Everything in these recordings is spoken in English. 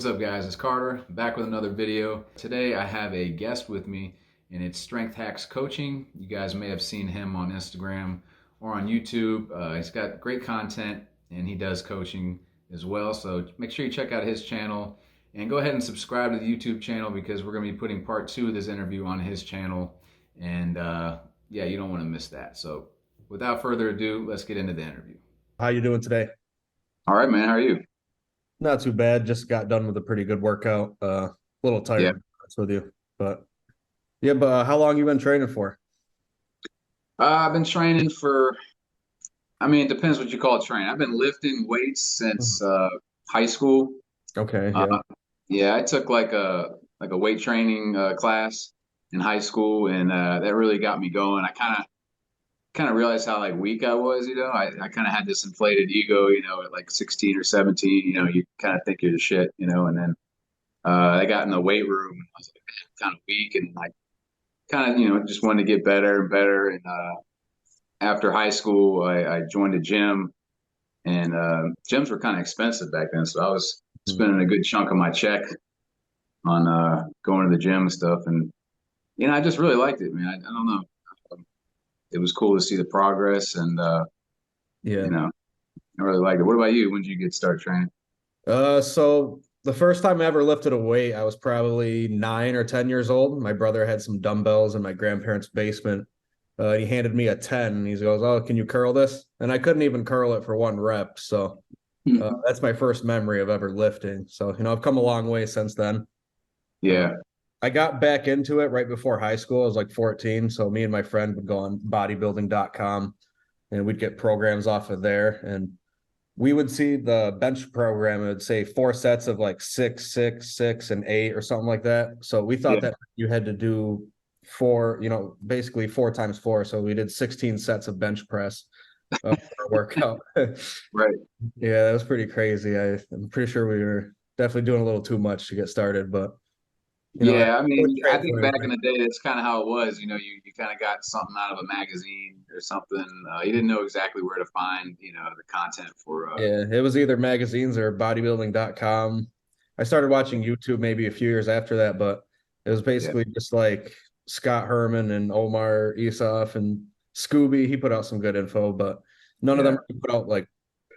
What's up, guys? It's Carter back with another video. Today I have a guest with me, and it's Strength Hacks Coaching. You guys may have seen him on Instagram or on YouTube. He's got great content and he does coaching as well. So make sure you check out his channel and go ahead and subscribe to the YouTube channel because we're going to be putting part 2 of this interview on his channel. And yeah, you don't want to miss that. So without further ado, let's get into the interview. How you doing today? All right, man. How are you? Not too bad. Just got done with a pretty good workout. A little tired, Yeah. to be honest with you, but yeah. But how long you been training for? I've been training for, I mean, it depends what you call training. I've been lifting weights since Mhm. high school. Okay, Uh, yeah. yeah, I took like a weight training class in high school, and that really got me going. I kind of realized how like weak I was. I kind of had this inflated ego. At like 16 or 17. You kind of think you're the shit. And then I got in the weight room, and I was like kind of weak, and like kind of just wanted to get better and better. And after high school, I joined a gym, and gyms were kind of expensive back then, so I was Mhm. spending a good chunk of my check on going to the gym and stuff. And I just really liked it, man. I don't know. It was cool to see the progress, and Yeah. you know, I really liked it. What about you? When did you get start training? So the first time I ever lifted a weight, I was probably 9 or 10 years old. My brother had some dumbbells in my grandparents' basement. He handed me a 10 and he goes, "Oh, can you curl this?" And I couldn't even curl it for one rep. So that's my first memory of ever lifting. So, I've come a long way since then. Uh, Yeah, I got back into it right before high school. I was like 14. So me and my friend would go on bodybuilding.com and we'd get programs off of there. And we would see the bench program. It would say 4 sets of like 6, 6, 6, and 8 or something like that. So we thought yeah, that you had to do four, basically 4 times 4. So we did 16 sets of bench press for a workout. right. Yeah, that was pretty crazy. I'm pretty sure we were definitely doing a little too much to get started, but I Yeah, I always mean, I trained think for back in everything. the day, that's kind of how it was. You kind of got something out of a magazine or something. You didn't know exactly where to find, the content for. Yeah, it was either magazines or bodybuilding.com. I started watching YouTube maybe a few years after that, but it was Yeah, basically just like Scott Herman and Omar Isuf and Scooby. He put out some good info, but none of them yeah, really put out like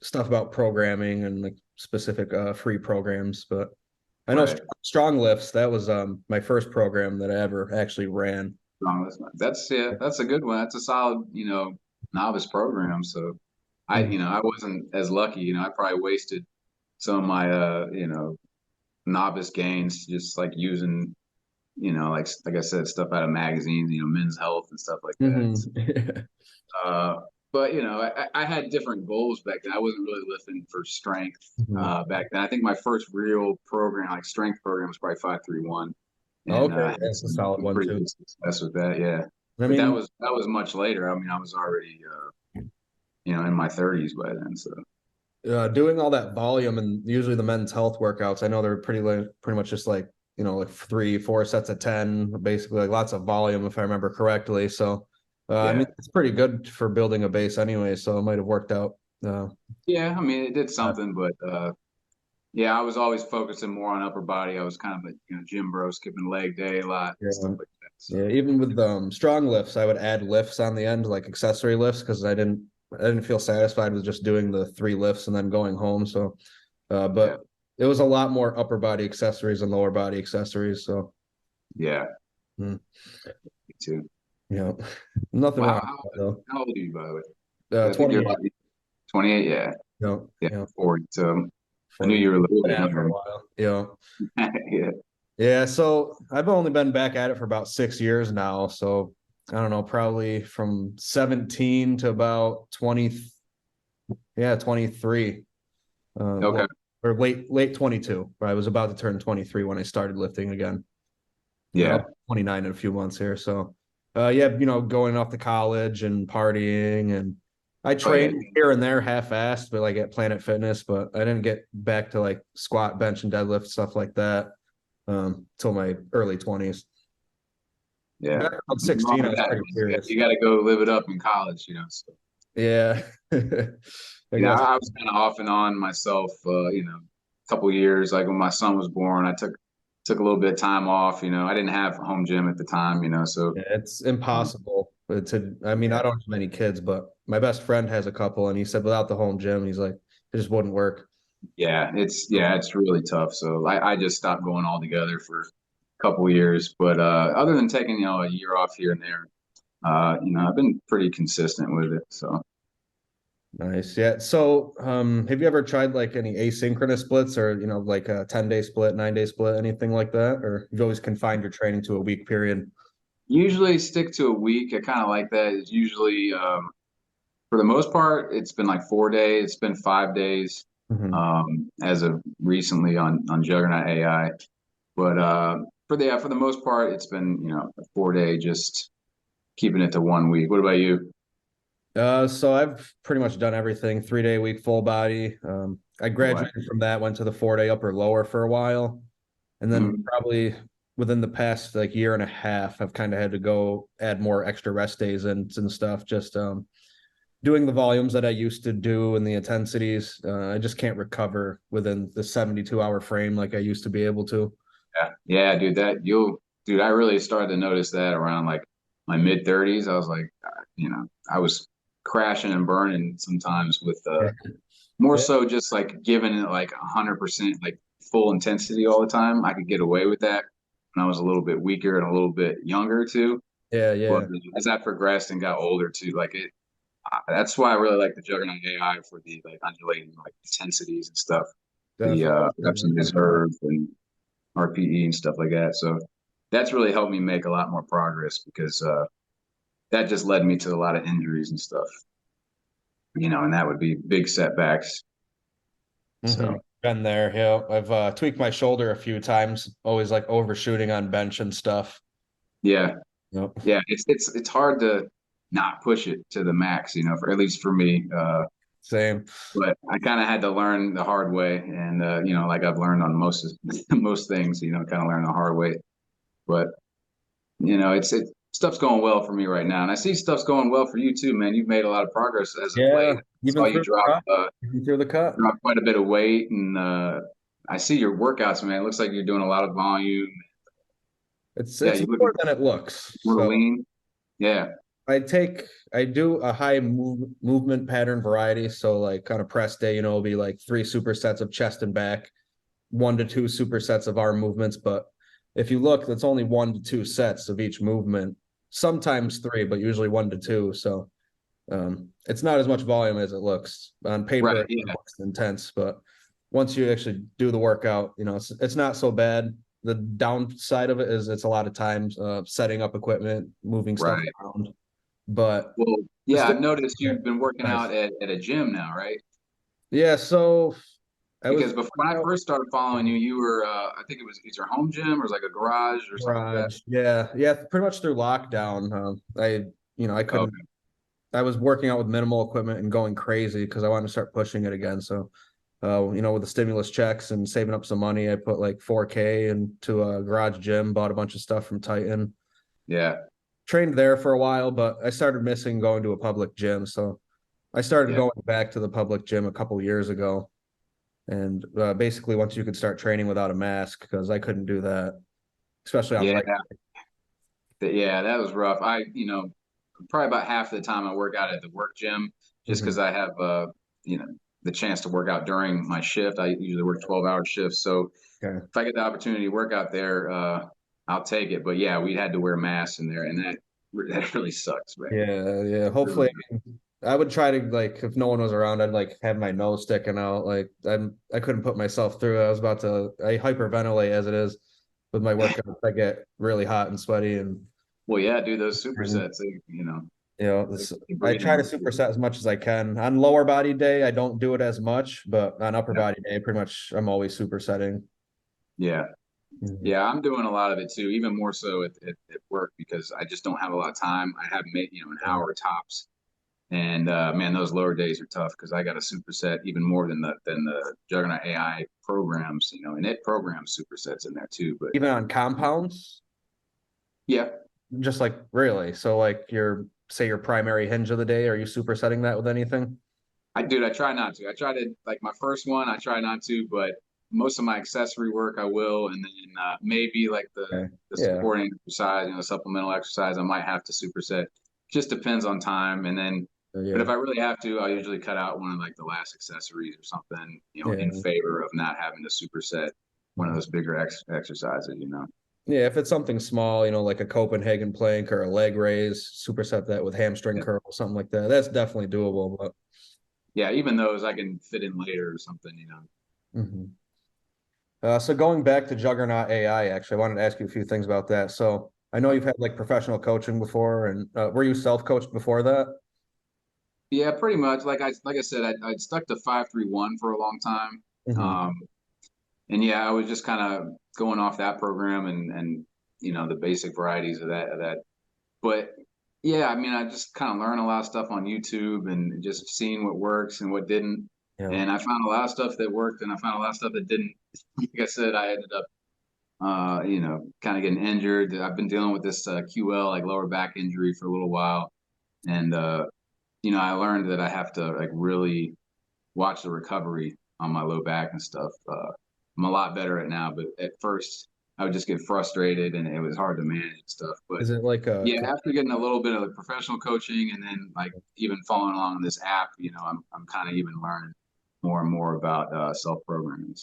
stuff about programming and like specific free programs. But I know right. Strong Lifts, that was my first program that I ever actually ran. Strong listener. That's a good one. That's a solid, novice program. So Mhm. I wasn't as lucky. I probably wasted some of my, novice gains just like using, like I said, stuff out of magazines, Men's Health and stuff like that. Mhm. Uh, but I had different goals back then. I wasn't really lifting for strength Mhm. back then. I think my first real program, like strength program, was probably 531, and Okay, had that's a solid some one pretty too. good success with that. Yeah, I but that mean, was that was much later. I mean, I was already in my 30s by then. So doing all that volume and usually the men's health workouts, I know they're pretty much just like, like 3, 4 sets of 10, basically like lots of volume, if I remember correctly. So, I yeah, mean, it's pretty good for building a base anyway. So it might have worked out. Uh, yeah. I mean, it did uh, something, but yeah, I was always focusing more on upper body. I was kind of a gym bro, skipping leg day a lot, stuff yeah. like that. So Yeah. Even with strong lifts, I would add lifts on the end, like accessory lifts, because I didn't feel satisfied with just doing the 3 lifts and then going home. So, yeah, but it was a lot more upper body accessories and lower body accessories. So, yeah, mm, me too. yeah, nothing Well, wrong with that though. how old are you, by the way? I think you're 28. like 28. Yeah, Yeah, yeah, yeah, 40. So I knew 40. you were a little Been bit at it for a younger. while. Yeah. Yeah, Yeah. So I've only been back at it for about 6 years now. So I don't know, probably from 17 to about 20, yeah, 23. okay, Well, or late 22. But I was about to turn 23 when I started lifting again. I'll yeah. be 29 in a few months here. So yeah, going off to college and partying and I Oh yeah, trained here and there half-assed, but like at Planet Fitness, but I didn't get back to like squat, bench, and deadlift stuff like that till my early 20s. yeah. Back around Nothing wrong 16, I with was that, man. pretty serious. You got to go live it up in college. So Yeah. I yeah, guess. I was kind of off and on myself. couple years. Like when my son was born, I took a little bit of time off. I didn't have a home gym at the time. So Yeah, it's um, impossible I mean, I yeah, don't have many kids, but my best friend has a couple, and he said without the home gym, he's like, it just wouldn't work. it's really tough. So I just stopped going altogether for a couple years. But other than taking a year off here and there, I've been pretty consistent with it. So. Nice. Yeah. So, have you ever tried like any asynchronous splits or, like a 10-day split, 9-day split, anything like that? Or you've always confined your training to a week period? Usually stick to a week. I kind of like that. It's usually, for the most part, it's been like 4 days. It's been 5 days, Mhm. as of recently on Juggernaut AI. But for the most part, it's been a 4 day, just keeping it to 1 week. What about you? So I've pretty much done everything 3-day week full body. I What? graduated from that, went to the 4-day upper lower for a while. And then Mm, probably within the past like year and a half, I've kind of had to go add more extra rest days and stuff. Just doing the volumes that I used to do and the intensities. I just can't recover within the 72-hour frame like I used to be able to. yeah, yeah, dude. Dude. I really started to notice that around like my mid 30s. I was like, I was crashing and burning sometimes with Yeah. more Yeah. so just like giving it like 100% like full intensity all the time. I could get away with that when I was a little bit weaker and a little bit younger too. Yeah. But Yeah. as I progressed and got older too, that's why I really like the Juggernaut AI for the like undulating like intensities and stuff, the Definitely. reps and reserve and RPE and stuff like that. So that's really helped me make a lot more progress because that just led me to a lot of injuries and stuff, and that would be big setbacks. Hmm. So Been there. Yeah. I've tweaked my shoulder a few times, always like overshooting on bench and stuff. yeah, Yep. yeah, it's hard to not push it to the max, for at least for me. Same. But I kind of had to learn the hard way, and like I've learned on most most things, kind of learn the hard way. But it's stuff's going well for me right now, and I see stuff's going well for you too, man. You've made a lot of progress as of late. Yeah. I Even saw you through the cut. Even through the cut. drop quite a bit of weight, and I see your workouts, man. It looks like you're doing a lot of volume. Yeah, It's you look more than it looks. more So lean. Yeah, I do a high movement pattern variety. So like kind of press day, it'll be like 3 supersets of chest and back, 1 to 2 supersets of arm movements. But if you look, that's only 1 to 2 sets of each movement, sometimes three, but usually 1 to 2. So it's not as much volume as it looks on right. paper. It Yeah, looks intense, but once you actually do the workout, it's not so bad. The downside of it is it's a lot of times setting up equipment, moving stuff right. around, but Well, the yeah, I've stimulus noticed there, you've been working nice. out at a gym now, right? Yeah, so I was Because before when I working out first started following you, you were I think it was it's your home gym or it was like a garage or something like that. garage. Yeah, yeah, pretty much through lockdown. I couldn't. Okay. I was working out with minimal equipment and going crazy because I wanted to start pushing it again. So, with the stimulus checks and saving up some money, I put like 4K into a garage gym, bought a bunch of stuff from Titan, Yeah. trained there for a while, but I started missing going to a public gym. So I started Yeah. going back to the public gym a couple years ago. And basically, once you could start training without a mask, because I couldn't do that, especially on Yeah. like, Yeah, that was rough. Probably about half of the time I work out at the work gym just mhm. because I have you know, the chance to work out during my shift. I usually work 12-hour shifts. So Okay. if I get the opportunity to work out there, I'll take it. But yeah, we had to wear masks in there and that really sucks, man. Yeah, yeah. Really. Hopefully, I would try to like if no one was around, I'd like have my nose sticking out. Like I couldn't put myself through it. I hyperventilate as it is with my workouts. I get really hot and sweaty Well, yeah, do those and supersets, this the I try to breathing. superset as much as I can. On lower body day, I don't do it as much, but on upper Yeah. body day, pretty much I'm always supersetting. Yeah. Mhm. Yeah, I'm doing a lot of it too, even more so at work because I just don't have a lot of time. I have made, an Yeah. hour tops. And man, those lower days are tough because I got a superset even more than the Juggernaut AI programs, and it programs supersets in there too. But Even on compounds, yeah, just like really. So like your primary hinge of the day, are you supersetting that with anything? I try not to. I try to like my first one, I try not to, but most of my accessory work I will, and then maybe like Okay. the Yeah. supporting exercise, supplemental exercise, I might have to superset. Just depends on time, and then. But Yeah. if I really have to, I'll usually cut out one of like the last accessories or something, in Yeah. favor of not having to superset one of those bigger exercises. Yeah, if it's something small, like a Copenhagen plank or a leg raise, superset that with hamstring curl, something like that. That's definitely doable. But Yeah, even those I can fit in later or something. Mhm. So going back to Juggernaut AI, actually, I wanted to ask you a few things about that. So I know you've had like professional coaching before, and were you self-coached before that? Yeah, pretty much. Like I said, I'd stuck to 5-3-1 for a long time. Hmm. Um, and yeah, I was just kind of going off that program and the basic varieties of that. But yeah, I mean, I just kind of learned a lot of stuff on YouTube and just seeing what works and what didn't. Yeah. And I found a lot of stuff that worked, and I found a lot of stuff that didn't. Like I said, I ended up kind of getting injured. I've been dealing with this QL, like lower back injury, for a little while, and I learned that I have to like really watch the recovery on my low back and stuff. I'm a lot better at now, but at first I would just get frustrated and it was hard to manage and stuff. But Is it like a, yeah, after getting a little bit of like professional coaching and then like even following along on this app, I'm kind of even learning more and more about self-programming.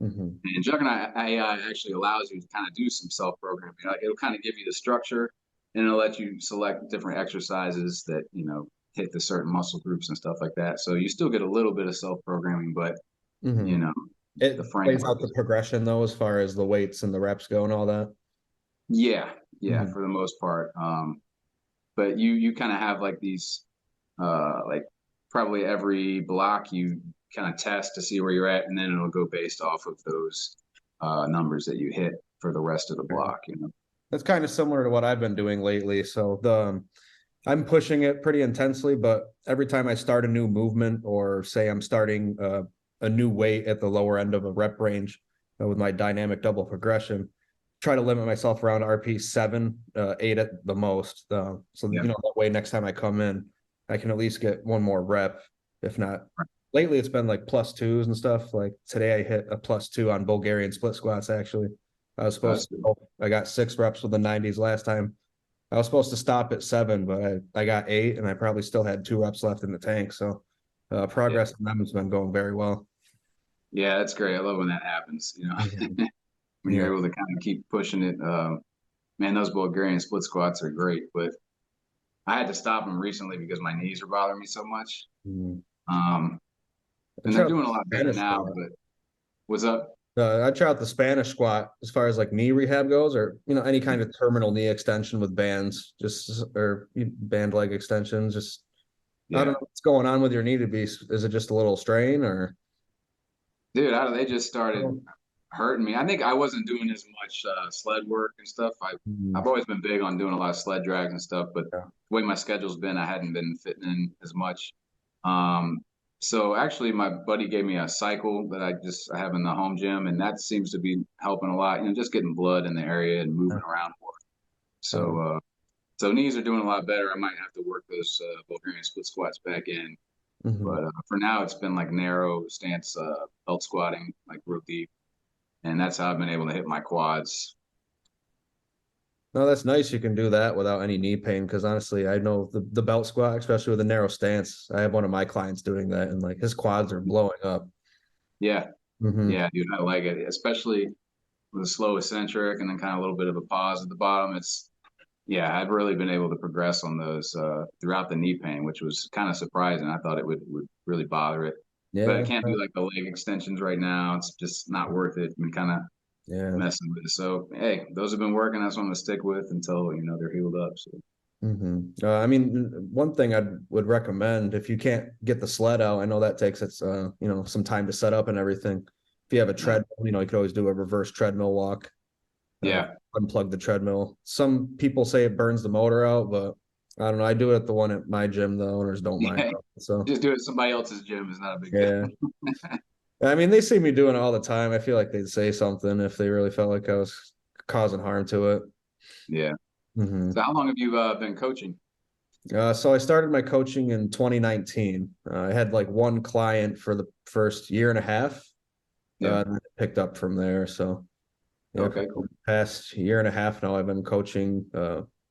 Mhm. And Juggernaut AI actually allows you to kind of do some self-programming. Like it'll kind of give you the structure, and it'll let you select different exercises that hit the certain muscle groups and stuff like that. So you still get a little bit of self-programming, but you Mhm. know the It plays framework out the is progression though, as far as the weights and the reps go and all that. yeah, yeah, Mhm. for the most part. But you kind of have like these like probably every block you kind of test to see where you're at, and then it'll go based off of those numbers that you hit for the rest of the block. That's kind of similar to what I've been doing lately. So I'm pushing it pretty intensely, but every time I start a new movement or say I'm starting a new weight at the lower end of a rep range with my dynamic double progression, try to limit myself around RP 7, 8 at the most. So Yeah. that way next time I come in, I can at least get one more rep. If not, lately it's been like plus twos and stuff. Like today I hit a plus two on Bulgarian split squats. Actually, I was supposed That's to. I got 6 reps with the 90s last time. I was supposed to stop at 7, but I got 8, and I probably still had 2 reps left in the tank. So yeah, progress on them has been going very well. yeah, that's great. I love when that happens. Mhm. When Yeah. you're able to kind of keep pushing it. Man, those Bulgarian split squats are great, but I had to stop them recently because my knees were bothering me so much. Mhm. Um, I and they're tried out doing the a lot better Spanish now. squat. But what's up? I tried out the Spanish squat as far as like knee rehab goes, or any kind of terminal knee extension with bands, just or band leg extensions. Just I don't Yeah. know what's going on with your knee. To be, is it just a little strain or? Dude, they just started Oh. hurting me. I think I wasn't doing as much sled work and stuff. I've Mhm. always been big on doing a lot of sled drags and stuff, but Yeah. the way my schedule's been, I hadn't been fitting in as much. Um, so actually, my buddy gave me a cycle that I have in the home gym, and that seems to be helping a lot. Just getting blood in the area and moving around more. So Uh, so knees are doing a lot better. I might have to work those Bulgarian split squats back in. mhm. But for now, it's been like narrow stance belt squatting, like real deep, and that's how I've been able to hit my quads. No, that's nice. You can do that without any knee pain. Because honestly, I know the belt squat, especially with a narrow stance. I have one of my clients doing that, and like his quads are blowing up. Yeah, Hmm. yeah, dude, I like it, especially with a slow eccentric and then kind of a little bit of a pause at the bottom. Yeah, I've really been able to progress on those throughout the knee pain, which was kind of surprising. I thought it would really bother it, but I Yeah, can't do like the leg extensions right now. It's just not worth it. I'm kind of yeah. messing with it. So hey, those have been working. That's what I'm gonna stick with until they're healed up. So I mean, one thing I would recommend if you can't get the sled out, I know that takes some time to set up and everything. If you have a yeah, treadmill, you could always do a reverse treadmill walk. yeah, Unplug the treadmill. Some people say it burns the motor out, but I don't know. I do it at the one at my gym. The owners don't mind. yeah. So Just do it at somebody else's gym is not a big deal. yeah. I mean, they see me doing it all the time. I feel like they'd say something if they really felt like I was causing harm to it. Yeah. Hmm. So how long have you been coaching? So I started my coaching in 2019. I had like one client for the first year and a half. Yeah. And then it picked up from there. So yeah, for Okay, cool. the past year and a half now, I've been coaching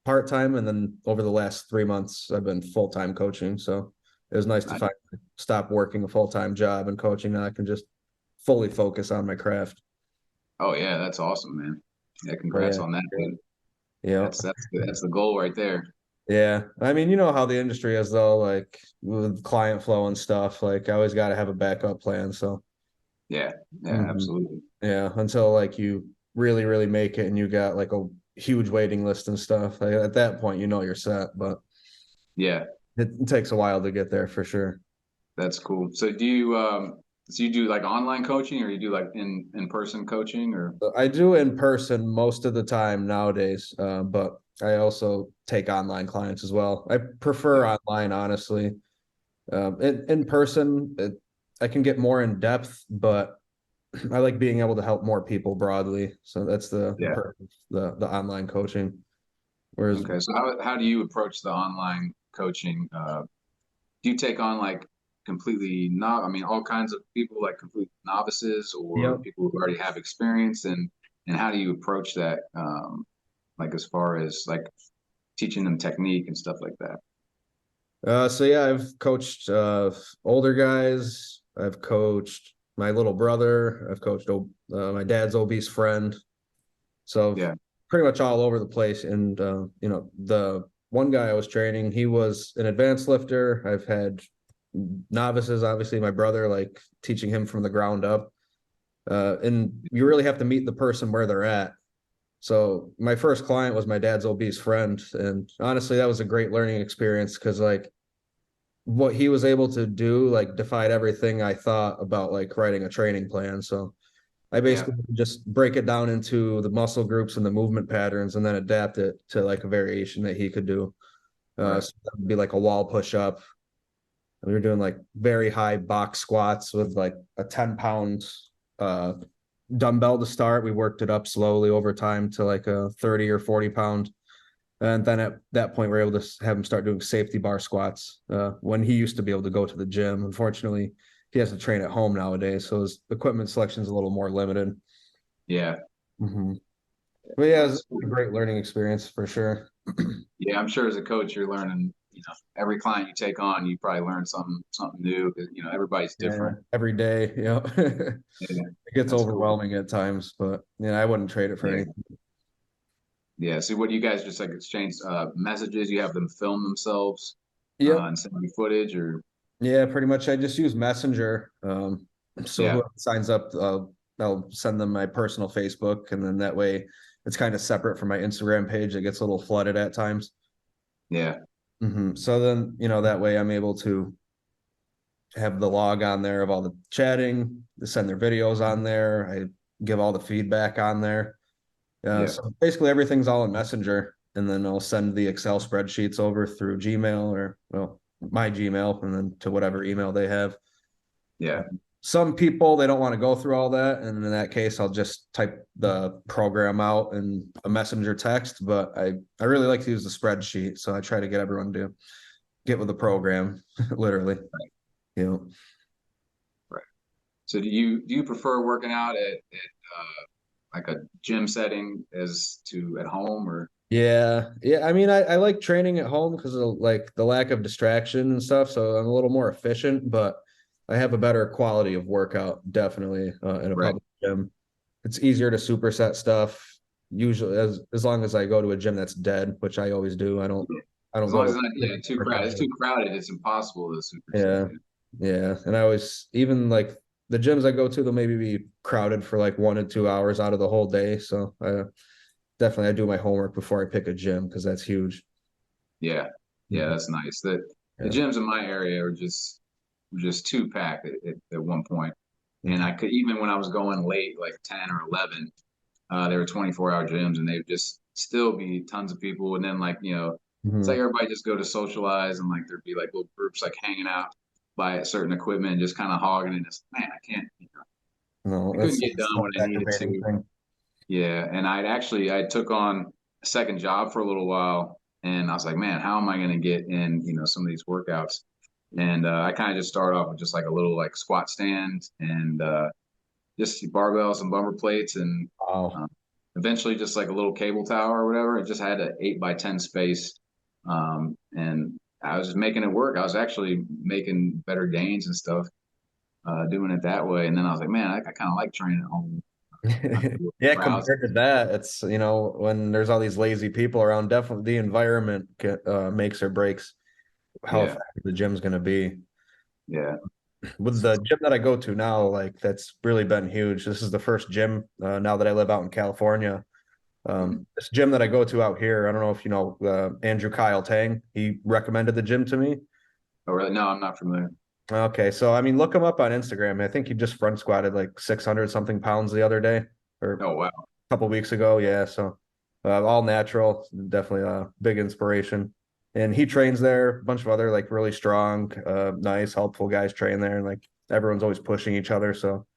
part time, and then over the last 3 months, I've been full time coaching. So it was nice to Nice. finally stop working a full time job and coaching. Now I can just fully focus on my craft. Oh yeah, that's awesome, man. Yeah, Oh congrats yeah, on that, dude. yeah, That's the goal right there. yeah. I mean, you know how the industry is though, like with client flow and stuff. Like I always got to have a backup plan. So Yeah, yeah, mhm. absolutely. Yeah, until like you really, really make it and you got like a huge waiting list and stuff. Like, at that point, you know you're set, but Yeah, it takes a while to get there for sure. that's cool. So you do like online coaching or you do like in person coaching or I do in person most of the time nowadays, but I also take online clients as well. I prefer online, honestly. In person, I can get more in depth, but I like being able to help more people broadly. So that's the yeah. purpose of the online coaching. Whereas Okay. So how do you approach the online coaching? Do you take on like completely not, I mean, all kinds of people like complete novices or Yep. people who already have experience and how do you approach that like as far as like teaching them technique and stuff like that? So yeah, I've coached older guys. I've coached my little brother. I've coached my dad's obese friend. So Yeah. pretty much all over the place. And the one guy I was training, he was an advanced lifter. I've had novices, obviously my brother, like teaching him from the ground up. And you really have to meet the person where they're at. So my first client was my dad's obese friend, and honestly, that was a great learning experience because like what he was able to do like defied everything I thought about like writing a training plan. So I Yeah. basically just break it down into the muscle groups and the movement patterns and then adapt it to like a variation that he could do. Right. So that would be like a wall push up. We were doing like very high box squats with like a 10-pound uh, dumbbell to start. We worked it up slowly over time to like a 30 or 40-pound. And then at that point, we're able to have him start doing safety bar squats when he used to be able to go to the gym. Unfortunately, he has to train at home nowadays. So his equipment selection is a little more limited. Yeah. Mm-hmm. But yeah, it's That's cool. a great learning experience for sure. Yeah, I'm sure as a coach you're learning, every client you take on, you probably learn something new because everybody's Yeah, different. every day, it Yeah, gets that's cool. overwhelming at times, but yeah, I wouldn't trade it for Yeah. anything. Yeah. So what do you guys just like exchange messages? You have them film themselves Yep. and send you footage or Yeah, pretty much. I just use Messenger. So yeah, whoever signs up, I'll send them my personal Facebook, and then that way it's kind of separate from my Instagram page. It gets a little flooded at times. yeah, So then, that way I'm able to have the log on there of all the chatting, to send their videos on there. I give all the feedback on there. yeah, So basically everything's all in Messenger, and then I'll send the Excel spreadsheets over through Gmail or well, my Gmail, and then to whatever email they have. yeah. Some people they don't want to go through all that, and in that case, I'll just type the program out in a messenger text. But I really like to use the spreadsheet, so I try to get everyone to get with the program, literally. Right, You know. right. So do you prefer working out at like a gym setting as to at home or Yeah, yeah. I mean, I like training at home because of like the lack of distraction and stuff. So I'm a little more efficient, but I have a better quality of workout definitely in a right? public gym. It's easier to superset stuff. Usually, as long as I go to a gym that's dead, which I always do. Yeah. I don't As go long as to it's not too crowded. It's too crowded. It's impossible to superset. yeah, yeah. And I always even like the gyms I go to, they'll maybe be crowded for like 1 to 2 hours out of the whole day. So I do my homework before I pick a gym because that's huge. Yeah, yeah, Mhm. that's nice. The Yeah. gyms in my area are just too packed at one point. And Mhm. I could even when I was going late, like 10 or 11, they were 24-hour gyms, and they would just still be tons of people. And then it's like Mhm. everybody just go to socialize, and like there'd be like little groups like hanging out by a certain equipment, and just kind of hogging. And it's man, I can't, No, I couldn't that's get done the what I most needed aggravating to. thing. Yeah, and I took on a second job for a little while, and I was like, man, how am I going to get in, some of these workouts? And I kind of just started off with just like a little like squat stand and just barbells and bumper plates, and Wow. um, eventually just like a little cable tower or whatever. It just had an 8 by 10 space, and I was just making it work. I was actually making better gains and stuff, doing it that way. And then I was like, man, I kind of like training at home. Yeah, Browse. compared to that, it's when there's all these lazy people around, definitely the environment makes or breaks how Yeah, effective the gym's going to be. yeah, With the gym that I go to now, like that's really been huge. This is the first gym now that I live out in California. Mhm. This gym that I go to out here, I don't know if you know Andrew Kyle Tang. He recommended the gym to me. Oh, really? No, I'm not familiar. Okay, so I mean, look him up on Instagram. I think he just front squatted like 600 something pounds the other day or Oh, wow. a couple weeks ago. Yeah, so all natural, definitely a big inspiration. And he trains there. A bunch of other like really strong, nice, helpful guys train there, and like everyone's always pushing each other. So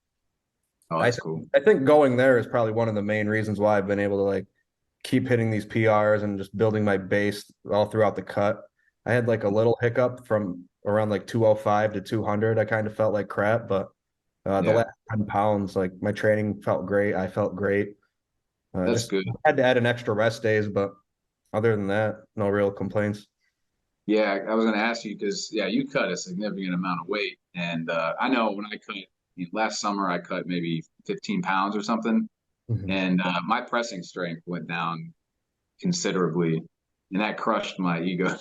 Oh, I that's th cool. I think going there is probably one of the main reasons why I've been able to like keep hitting these PRs and just building my base all throughout the cut. I had like a little hiccup from around like 205 to 200. I kind of felt like crap, but the Yeah, last 10 pounds, like my training felt great. I felt great. that's Just good. had to add an extra rest days, but other than that, no real complaints. Yeah, I was going to ask you because yeah, you cut a significant amount of weight, and I know when I cut last summer, I cut maybe 15 pounds or something, Mhm. and my pressing strength went down considerably, and that crushed my ego.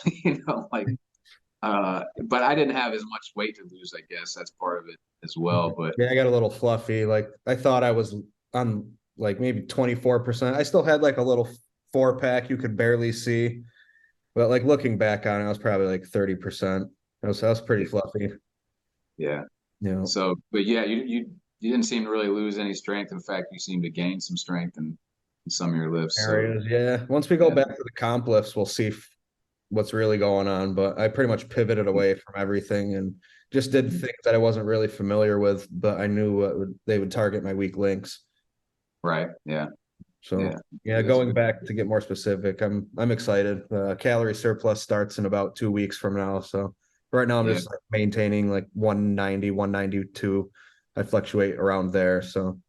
Like, but I didn't have as much weight to lose. I guess that's part of it as well. But Yeah, I got a little fluffy. Like I thought I was on like maybe 24%. I still had like a little 4 pack you could barely see. But like looking back on it, I was probably like 30%. I was pretty fluffy. yeah, You know, so but yeah, you didn't seem to really lose any strength. In fact, you seemed to gain some strength in some of your lifts. So areas. Yeah. Once we go yeah, back to the comp lifts, we'll see what's really going on. But I pretty much pivoted away from everything and just did things that I wasn't really familiar with, but I knew they would target my weak links. right, yeah, So yeah, yeah, that's going good. back to get more specific, I'm excited. Calorie surplus starts in about 2 weeks from now. So right now I'm Yeah. just like maintaining like 190, 192. I fluctuate around there. So